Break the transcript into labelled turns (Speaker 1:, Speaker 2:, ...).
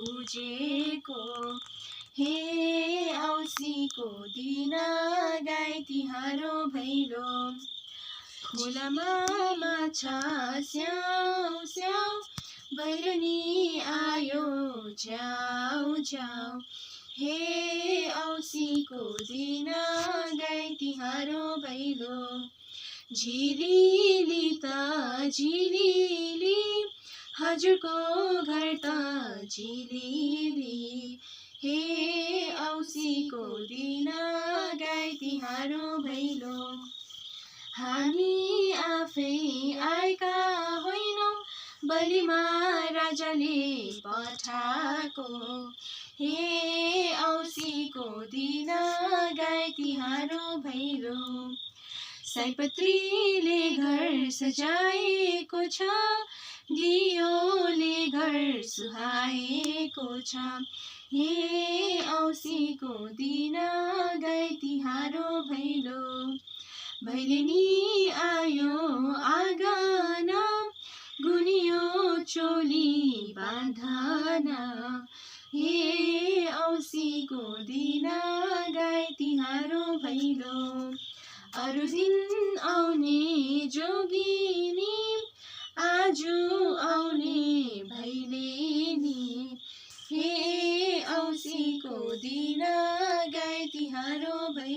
Speaker 1: बुझेको। हे औँसीको दिन गाई तिहारो भैलो, खोलामा माछा स्याउ स्याउ, भैलेनी आयो च्याउ च्याउ। हे औँसीको दिन गाई तिहारो भैलो, झिलिली त झिलिली, हजुरको घर त झिलिली। हे औँसीको दिन गाई तिहारो भैलो, हामी आफै आएका होइनौँ, बलिमा राजाले पठाएको। हे औँसीको दिन गाई तिहारो भैलो, सयपत्रीले घर सजाएको छ, दियोले घर सुहाएको छ। हे औँसीको दिन गाई तिहारो भैलो, भैलेनी आयो आँगन, गुनियो चोली बाँधन। हे औँसीको दिन गाई तिहारो भैलो, अरू दिन आउने जोगिनी, आज आउने भैलेनी। हे औँसीको दिन गाई तिहारो भैलो।